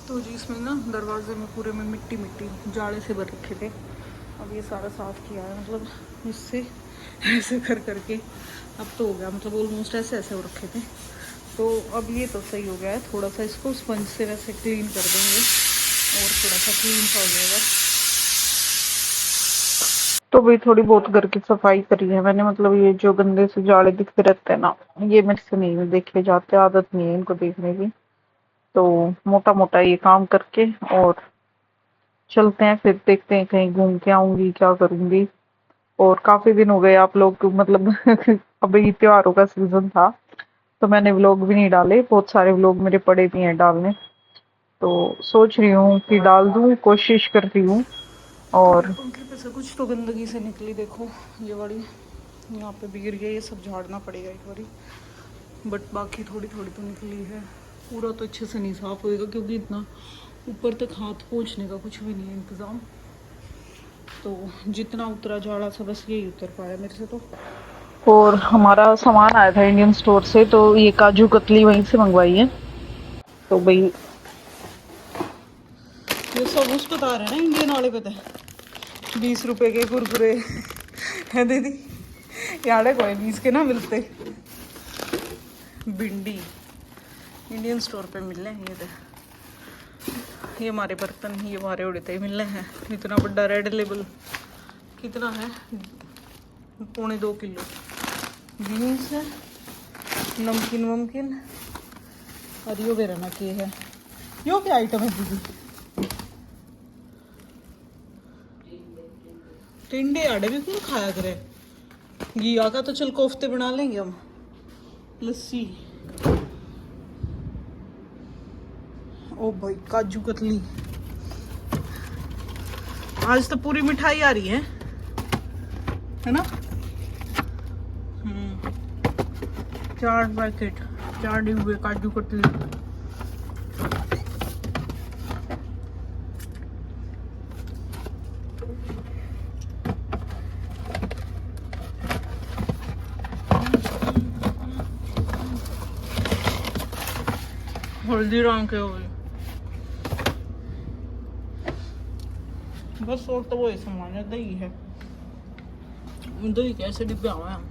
तो जी इसमें ना दरवाजे में पूरे में मिट्टी मिट्टी जाड़े से भर रखे थे। अब ये सारा साफ़ किया है, मतलब इससे ऐसे कर करके अब तो हो गया, मतलब ऑलमोस्ट ऐसे ऐसे हो रखे थे। तो अब ये तो सही हो गया है। थोड़ा सा इसको स्पंज से वैसे क्लीन कर देंगे और थोड़ा सा क्लीन सा हो जाएगा। तो भाई थोड़ी बहुत घर की सफाई करी है मैंने, मतलब ये जो गंदे से जाड़े दिखते रहते हैं ना, ये मेरे से नहीं देखे जाते, आदत नहीं है इनको देखने की। तो मोटा मोटा ये काम करके और चलते हैं, फिर देखते हैं, कहीं घूम के आऊंगी, क्या करूंगी। और काफी दिन हो गए आप लोग मतलब अभी त्योहारों का सीजन था तो मैंने व्लॉग भी नहीं डाले, बहुत सारे व्लॉग मेरे पड़े भी हैं डालने। तो सोच रही हूँ कि डाल दूँ, कोशिश कर रही हूँ। और पंखे पे से कुछ तो गंदगी से निकली, देखो ये वाली यहाँ पे भी गिर गई, ये सब झाड़ना पड़ेगा एक बारी। बट बाकी थोड़ी थोड़ी तो निकली है, पूरा तो अच्छे से नहीं साफ होएगा क्योंकि इतना ऊपर तक हाथ पहुँचने का कुछ भी नहीं है इंतज़ाम। तो जितना उतरा झाड़ा सा बस यही उतर पाया मेरे से तो। और हमारा सामान आया था इंडियन स्टोर से, तो ये काजू कतली वहीं से मंगवाई है। तो भाई ये सब उस बता रहे हैं ना इंडियन वाले पे, 20 रुपए के कुरकुरे है दीदी, यार कोई 20 के ना मिलते। भिंडी इंडियन स्टोर पे मिल रहे हैं, ये हमारे बर्तन, ये हमारे उड़ते मिल रहे हैं। इतना बड़ा रेड लेबल कितना है, 2.25 किलो। बीन्स है, नमकीन वमकीन, और यो बेरना के है। यो क्या आइटम है दीदी? टिंडे आड़े भी कौन खाया करे। घिया का तो चल कोफ्ते बना लेंगे हम। लस्सी, ओ भाई काजू कतली, आज तो पूरी मिठाई आ रही है ना। 4 पैकेट, 4 डिब्बे काजू कतली। हल्दीराम के हो गए बस। और तो वही सामान है, दही है, दही कैसे डिब्बे आए हैं।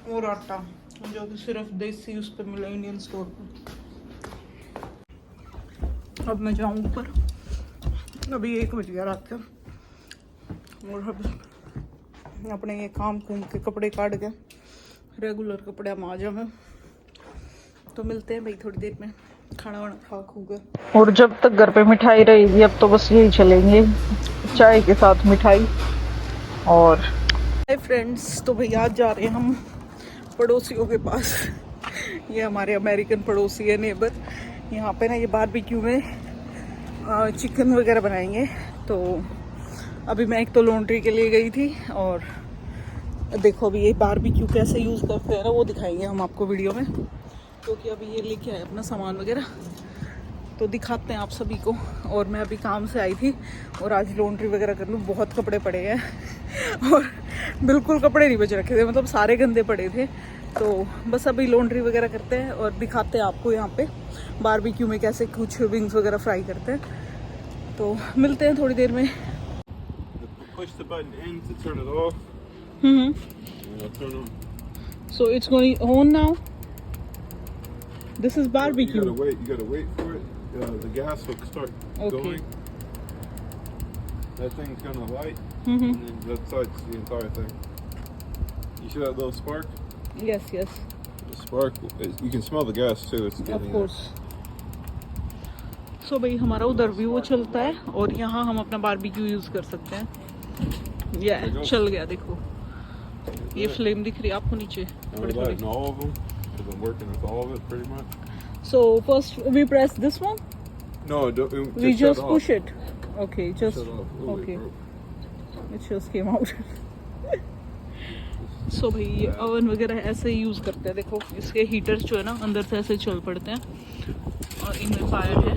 और आटा जो कि सिर्फ देसी उस पर मिला इंडियन स्टोर पर। अब मैं जाऊँ ऊपर, अभी 1 बज गया रात का, और अब अपने ये काम कुम के कपड़े काट के रेगुलर कपड़े हम आ जाए। तो मिलते हैं भाई थोड़ी देर में, खाना वाना खा खूगा। और जब तक घर पे मिठाई रहेगी अब तो बस यही चलेंगे, चाय के साथ मिठाई। और हाय फ्रेंड्स, तो भाई आज जा रहे हैं हम पड़ोसियों के पास। ये हमारे अमेरिकन पड़ोसी है, नेबर। यहाँ पे ना ये बारबेक्यू में चिकन वगैरह बनाएंगे। तो अभी मैं एक तो लॉन्ड्री के लिए गई थी, और देखो अभी ये बारबेक्यू कैसे यूज़ करते हैं ना वो दिखाएंगे हम आपको वीडियो में, क्योंकि अभी ये लेके आए अपना सामान वगैरह, तो दिखाते हैं आप सभी को। और मैं अभी काम से आई थी और आज लॉन्ड्री वगैरह कर लूँ, बहुत कपड़े पड़े हैं और बिल्कुल कपड़े नहीं बच रखे थे, मतलब सारे गंदे पड़े थे। तो बस अभी लॉन्ड्री वगैरह करते हैं और दिखाते हैं आपको यहाँ पे बारबेक्यू में कैसे कुछ विंग्स वगैरह फ्राई करते हैं। तो मिलते हैं थोड़ी देर में। Push the button in to turn it off. It'll turn on. So it's going on now. This is barbecue. You gotta wait for it. The gas will start going. That thing's gonna light, and then that starts the entire thing. You see that little spark? Yes, yes. The spark. You can smell the gas too. It's Of getting course. So भाई हमारा उधर भी वो चलता है और यहाँ हम अपना बारबेक्यू यूज कर सकते हैं। चल गया, देखो ये फ्लेम दिख रही है आपको नीचे। all of them. Because I'm working with all of it pretty much. So first we press this one. No, don't, We just shut push off. it. Okay, just Shut off. Oh, okay. it broke. It just came out. So भाई ये oven वगैरह ऐसे ही use करते हैं। देखो इसके heaters जो है ना अंदर से ऐसे चल पड़ते हैं और इनमें फायर है,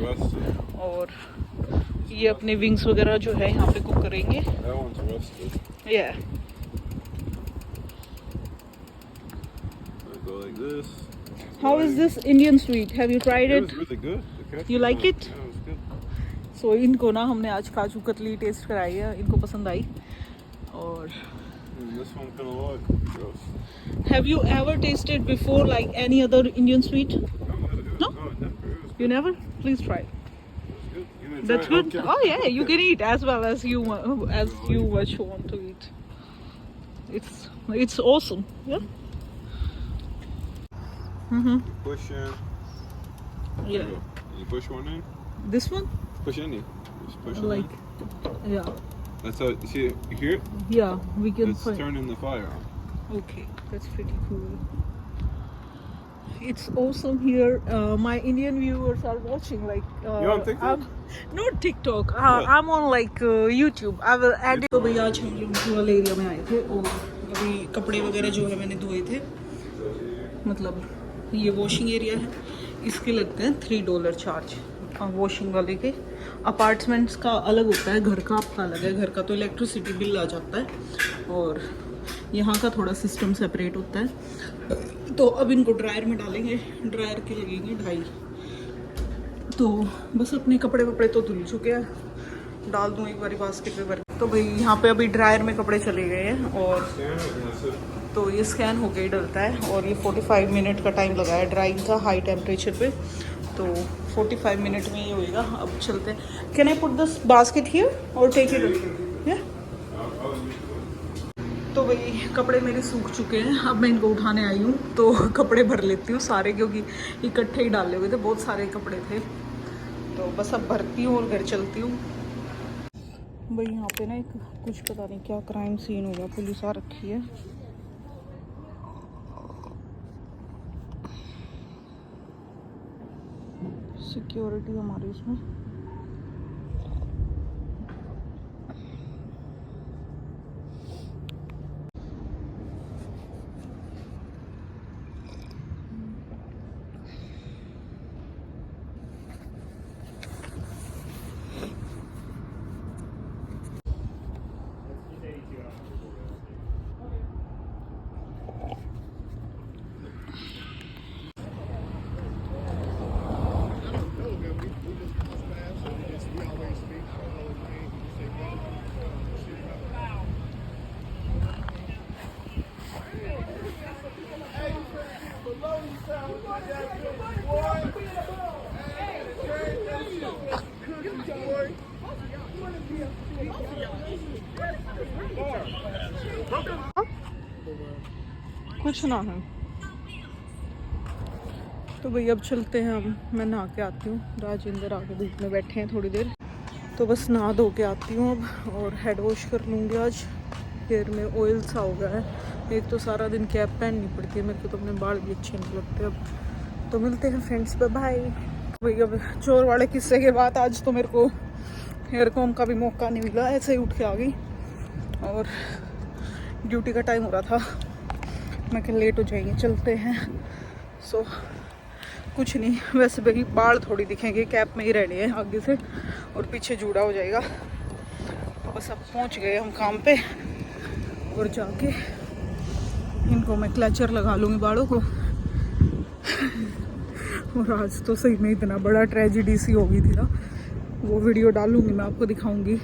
और ये अपने विंग्स वगैरह जो है यहाँ पे कुक करेंगे। That one's rusted. Yeah. Go like like this. How is this Indian sweet? Have you tried It it? was really good. The cashew You like was- it? Yeah, it was good. So इनको ना हमने आज kaju katli test कराई है, इनको पसंद आई. और And this one kind of like gross. have you ever tasted before like any other Indian sweet? No? No, never. It was You never? Please try. good. You wanna That's try it? good. Okay. Oh yeah, you can eat as well as you much want to eat. It's awesome. Yeah. Push in. Yeah. You push one in. This one? Push any. Just push it Like, in. yeah, That's how. See it here? yeah. We can It's find. turning the fire on. Okay, that's pretty cool. It's awesome here. My Indian viewers are watching. Like, You're on TikTok? Not TikTok. What? I'm on like YouTube. I will add it. तो भैया आज हम लोग rural area में आए थे और अभी कपड़े वगैरह जो है मैंने धोए थे. मतलब ये वॉशिंग एरिया है, इसके लगते हैं $3 चार्ज वॉशिंग वाले के. अपार्टमेंट्स का अलग होता है, घर का आपका अलग है. घर का तो इलेक्ट्रिसिटी बिल आ जाता है और यहाँ का थोड़ा सिस्टम सेपरेट होता है. तो अब इनको ड्रायर में डालेंगे. ड्रायर के लगेंगे 2.5. तो बस अपने कपड़े वपड़े तो धुल चुके हैं, डाल दूँ एक बारी बास्केट में भर. तो भाई यहाँ पे अभी ड्रायर में कपड़े चले गए हैं और तो ये स्कैन होके ही डलता है. और ये 45 मिनट का टाइम लगा है ड्राइंग का हाई टेम्परेचर पे. तो 45 मिनट में ये होएगा. अब चलते हैं. Can I put this basket here और टेक इट? तो भाई कपड़े मेरे सूख चुके हैं. अब मैं इनको उठाने आई हूँ तो कपड़े भर लेती हूँ सारे, क्योंकि इकट्ठे ही डाले हुए थे, बहुत सारे कपड़े थे. तो बस अब भरती हूँ और घर चलती हूँ. भाई यहाँ पे ना एक कुछ पता नहीं क्या क्राइम सीन हो गया. पुलिस आ रखी है. सिक्योरिटी हमारी इसमें. कुछ ना है. तो भाई अब चलते हैं हम. मैं नहा के आती हूँ. राजेंद्र आके धूप में बैठे हैं थोड़ी देर. तो बस नहा धो के आती हूँ अब और हेड वॉश कर लूँगी. आज हेयर में ऑयल सा हो गया है. एक तो सारा दिन कैप पहननी पड़ती है मेरे को, तो अपने बाल भी अच्छे नहीं लगते. अब तो मिलते हैं फ्रेंड्स, बाय बाय. भाई अब चोर वाले किस्से के बाद आज तो मेरे को हेयर कॉम का भी मौका नहीं मिला. ऐसे ही उठ के आ गई और ड्यूटी का टाइम हो रहा था. मैं क्या लेट हो जाएंगे, चलते हैं. सो कुछ नहीं, वैसे भाई बाल थोड़ी दिखेंगे, कैप में ही रहने हैं आगे से और पीछे जूड़ा हो जाएगा. तो बस अब पहुंच गए हम काम पे और जाके इनको मैं क्लचर लगा लूँगी बालों को. और आज तो सही में इतना बड़ा ट्रेजिडी सी हो गई थी ना, वो वीडियो डालूँगी मैं, आपको दिखाऊँगी.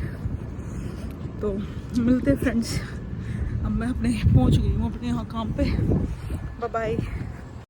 तो मिलते फ्रेंड्स. अब मैं अपने पहुंच गई हूँ अपने यहाँ काम पे. Bye bye.